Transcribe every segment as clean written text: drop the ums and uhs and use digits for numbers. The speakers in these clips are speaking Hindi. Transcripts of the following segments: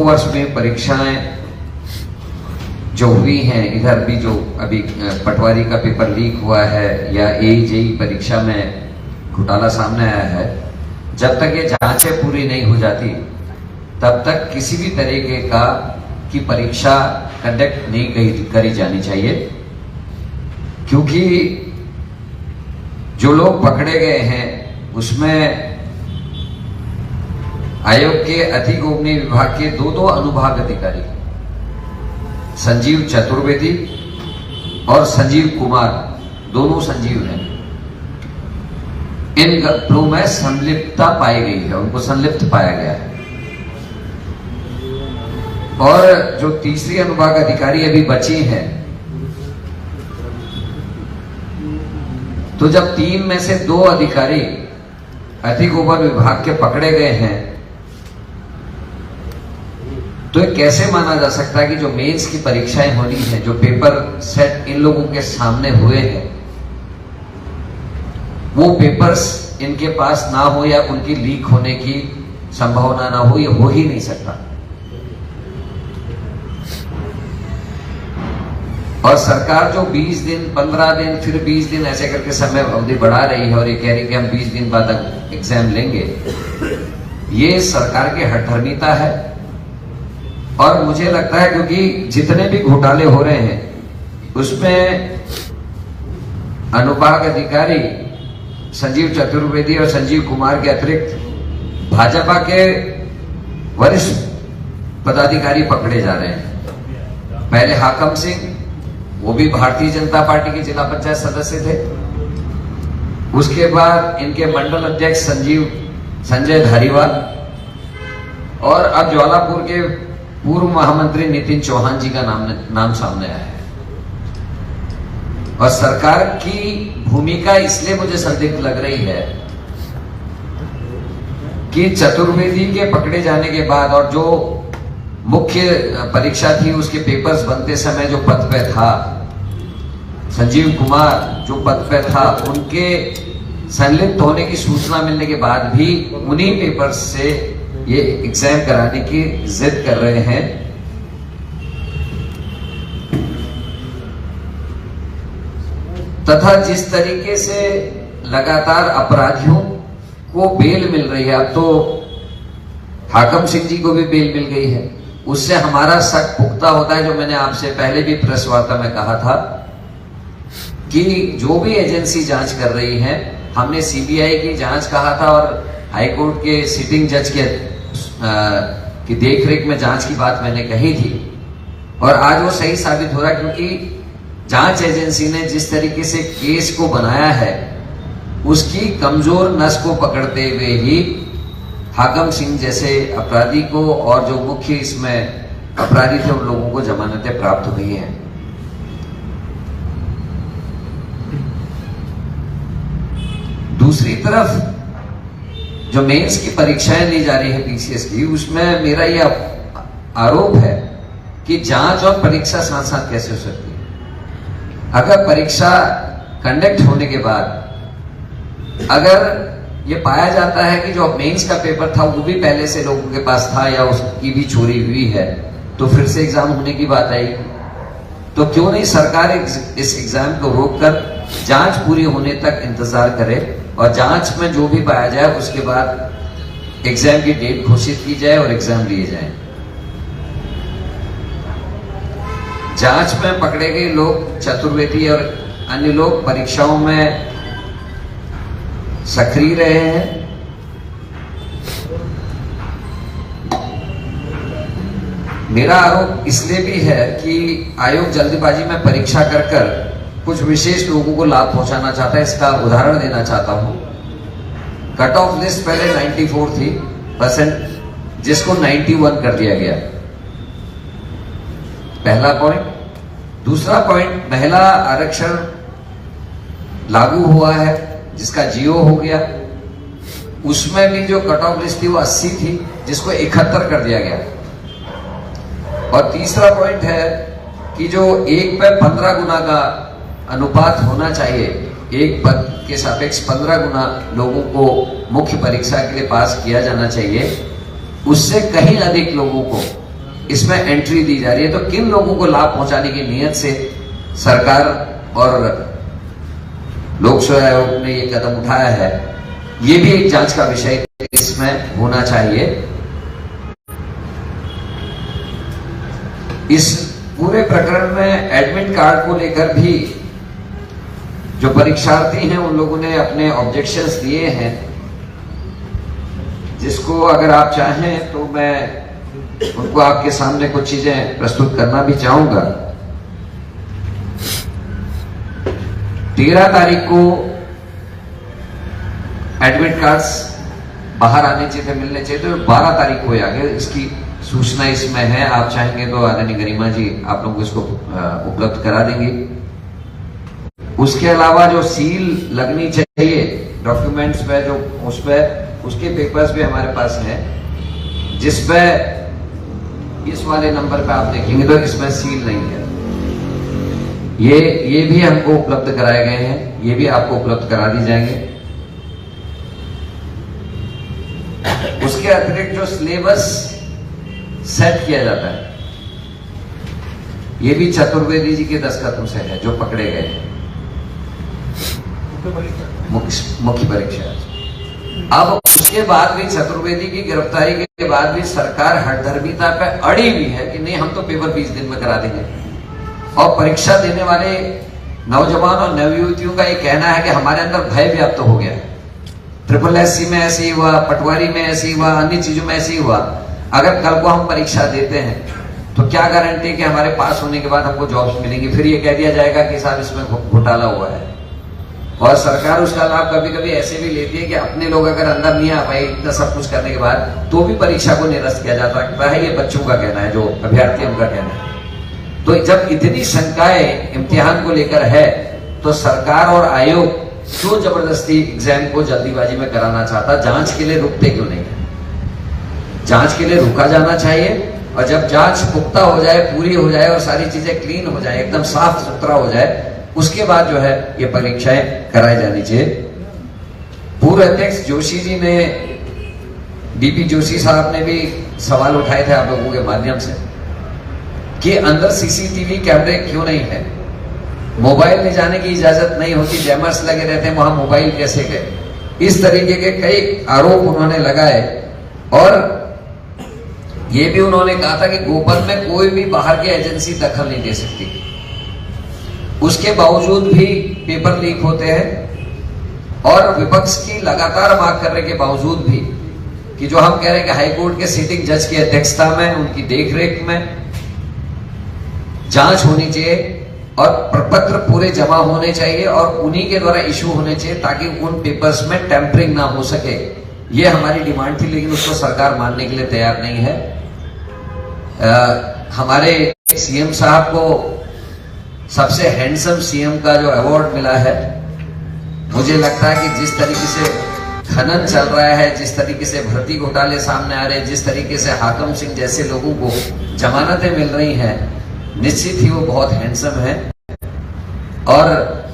वर्ष में परीक्षाएं जो हुई हैं, इधर भी जो अभी पटवारी का पेपर लीक हुआ है या AEJE परीक्षा में घोटाला सामने आया है, जब तक ये जांचें पूरी नहीं हो जाती तब तक किसी भी तरीके की परीक्षा कंडक्ट नहीं करी जानी चाहिए। क्योंकि जो लोग पकड़े गए हैं उसमें आयोग के अति गोपनीय विभाग के दो अनुभाग अधिकारी, संजीव चतुर्वेदी और संजीव कुमार, दोनों संजीव हैं, इन घटनाओं में संलिप्तता पाई गई है, उनको संलिप्त पाया गया है। और जो तीसरी अनुभाग अधिकारी अभी बची है, तो जब 3 में से 2 अधिकारी अति गोपन विभाग के पकड़े गए हैं, तो ये कैसे माना जा सकता है कि जो मेंस की परीक्षाएं होनी है, जो पेपर सेट इन लोगों के सामने हुए हैं, वो पेपर्स इनके पास ना हो या उनकी लीक होने की संभावना ना हो, ये हो ही नहीं सकता। और सरकार जो 20 दिन, 15 दिन, फिर 20 दिन ऐसे करके समय अवधि बढ़ा रही है और ये कह रही है कि हम 20 दिन बाद एग्जाम लेंगे, ये सरकार की हठधर्मिता है। और मुझे लगता है क्योंकि जितने भी घोटाले हो रहे हैं उसमें अनुभाग अधिकारी संजीव चतुर्वेदी और संजीव कुमार के अतिरिक्त भाजपा के वरिष्ठ पदाधिकारी पकड़े जा रहे हैं। पहले हाकम सिंह, वो भी भारतीय जनता पार्टी के जिला पंचायत सदस्य थे। उसके बाद इनके मंडल अध्यक्ष संजय धारीवाल, और अब ज्वालापुर के पूर्व महामंत्री नितिन चौहान जी का नाम सामने आया है। और सरकार की भूमिका इसलिए मुझे संदिग्ध लग रही है कि चतुर्वेदी के पकड़े जाने के बाद और जो मुख्य परीक्षा थी उसके पेपर्स बनते समय जो पद पे था, संजीव कुमार जो पद पे था, उनके संलिप्त होने की सूचना मिलने के बाद भी उन्हीं पेपर्स से ये एग्जाम कराने की जिद कर रहे हैं। तथा जिस तरीके से लगातार अपराधियों को बेल मिल रही है, अब तो हाकम सिंह जी को भी बेल मिल गई है, उससे हमारा शक पुख्ता होता है। जो मैंने आपसे पहले भी प्रेस वार्ता में कहा था कि जो भी एजेंसी जांच कर रही है, हमने CBI की जांच कहा था और हाईकोर्ट के सिटिंग जज की देखरेख में जांच की बात मैंने कही थी, और आज वो सही साबित हो रहा है। क्योंकि जांच एजेंसी ने जिस तरीके से केस को बनाया है, उसकी कमजोर नस को पकड़ते हुए ही हाकम सिंह जैसे अपराधी को और जो मुख्य इसमें अपराधी थे उन लोगों को जमानतें प्राप्त हुई हैं। दूसरी तरफ जो मेंस की परीक्षाएं ली जा रही है PCS की, उसमें मेरा यह आरोप है कि जांच और परीक्षा साथ साथ कैसे हो सकती है। अगर परीक्षा कंडक्ट होने के बाद अगर ये पाया जाता है कि जो मेंस का पेपर था वो भी पहले से लोगों के पास था या उसकी भी चोरी हुई है, तो फिर से एग्जाम होने की बात आएगी। तो क्यों नहीं सरकार इस एग्जाम को रोककर जांच पूरी होने तक इंतजार करे और जांच में जो भी पाया जाए उसके बाद एग्जाम की डेट घोषित की जाए और एग्जाम लिए जाए। जांच में पकड़े गए लोग, चतुर्वेदी और अन्य लोग परीक्षाओं में सक्रिय रहे हैं। मेरा आरोप इसलिए भी है कि आयोग जल्दबाजी में परीक्षा कर कुछ विशेष लोगों को लाभ पहुंचाना चाहता है। इसका उदाहरण देना चाहता हूं। कट ऑफ लिस्ट पहले 94 थी % जिसको 91 कर दिया गया, पहला पॉइंट। दूसरा पॉइंट, महिला आरक्षण लागू हुआ है जिसका जियो हो गया, उसमें भी जो कट ऑफ लिस्ट थी वो 80 थी जिसको 71 कर दिया गया। और तीसरा पॉइंट है कि जो 1 पे 15 गुना का अनुपात होना चाहिए, एक पद के सापेक्ष 15 गुना लोगों को मुख्य परीक्षा के लिए पास किया जाना चाहिए, उससे कहीं अधिक लोगों को इसमें एंट्री दी जा रही है। तो किन लोगों को लाभ पहुंचाने की नीयत से सरकार और लोक सेवा आयोग ने ये कदम उठाया है, ये भी एक जांच का विषय इसमें होना चाहिए। इस पूरे प्रकरण में एडमिट कार्ड को लेकर भी जो परीक्षार्थी हैं उन लोगों ने अपने ऑब्जेक्शंस दिए हैं, जिसको अगर आप चाहें तो मैं उनको आपके सामने कुछ चीजें प्रस्तुत करना भी चाहूंगा। 13 तारीख को एडमिट कार्ड्स बाहर आने चाहिए थे, मिलने चाहिए, तो 12 तारीख को आ गए। इसकी सूचना इसमें है, आप चाहेंगे तो आदरणीय गरिमा जी आप लोगों को इसको उपलब्ध करा देंगे। उसके अलावा जो सील लगनी चाहिए डॉक्यूमेंट्स पे, जो उस पे उसके पेपर्स भी हमारे पास हैं, जिस पे इस वाले नंबर पे आप देखेंगे तो इसमें सील नहीं है। ये भी हमको उपलब्ध कराए गए हैं, ये भी आपको उपलब्ध करा दी जाएंगे। उसके अतिरिक्त जो सिलेबस सेट किया जाता है, ये भी चतुर्वेदी जी के दस्तखतों से है, जो पकड़े गए हैं मुख्य परीक्षा। अब उसके बाद भी चतुर्वेदी की गिरफ्तारी के बाद भी सरकार हठधर्मिता पे अड़ी हुई है कि नहीं, हम तो पेपर 20 दिन में करा देंगे। और परीक्षा देने वाले नौजवान और नवयुवतियों का ये कहना है कि हमारे अंदर भय व्याप्त हो गया है। SSC में ऐसे ही हुआ, पटवारी में ऐसे ही हुआ, अन्य चीजों में ऐसे ही हुआ। अगर कल को हम परीक्षा देते हैं तो क्या गारंटी कि हमारे पास होने के बाद हमको जॉब्स मिलेंगी? फिर ये कह दिया जाएगा कि साहब इसमें घोटाला हुआ है। और सरकार उसका लाभ कभी कभी ऐसे भी लेती है कि अपने लोग अगर अंदर नहीं आ पाए इतना सब कुछ करने के बाद, तो भी परीक्षा को निरस्त किया जाता है। ये बच्चों का कहना है, जो अभ्यर्थियों का कहना है। तो जब इतनी शंकाएं इम्तिहान को लेकर है, तो सरकार और आयोग क्यों जबरदस्ती एग्जाम को जल्दीबाजी में कराना चाहता? जांच के लिए रुकते क्यों नहीं है? जांच के लिए रुका जाना चाहिए, और जब जांच पुख्ता हो जाए, पूरी हो जाए और सारी चीजें क्लीन हो जाए, एकदम साफ सुथरा हो जाए, उसके बाद जो है ये परीक्षाएं कराई जानी चाहिए। पूर्व अध्यक्ष जोशी जी ने, डीपी जोशी साहब ने भी सवाल उठाए थे आप लोगों के माध्यम से कि अंदर सीसीटीवी कैमरे क्यों नहीं है, मोबाइल ले जाने की इजाजत नहीं होती, जैमर्स लगे रहते हैं, वहां मोबाइल कैसे गए? इस तरीके के कई आरोप उन्होंने लगाए। और ये भी उन्होंने कहा था कि गोपन में कोई भी बाहर की एजेंसी दखल नहीं दे सकती। उसके बावजूद भी पेपर लीक होते हैं, और विपक्ष की लगातार मांग करने के बावजूद भी कि जो हम कह रहे हैं कि हाईकोर्ट के सिटिंग जज की अध्यक्षता में, उनकी देखरेख में जांच होनी चाहिए और प्रपत्र पूरे जमा होने चाहिए और उन्हीं के द्वारा इशू होने चाहिए, ताकि उन पेपर्स में टेम्परिंग ना हो सके। ये हमारी डिमांड थी, लेकिन उसको सरकार मानने के लिए तैयार नहीं है। हमारे सीएम साहब को सबसे हैंडसम सीएम का जो अवार्ड मिला है, मुझे लगता है कि जिस तरीके से खनन चल रहा है, जिस तरीके से भर्ती घोटाले सामने आ रहे हैं, जिस तरीके से हाकम सिंह जैसे लोगों को जमानतें मिल रही हैं, निश्चित ही वो बहुत हैंडसम है। और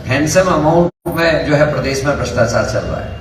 हैंडसम अमाउंट में जो है प्रदेश में भ्रष्टाचार चल रहा है।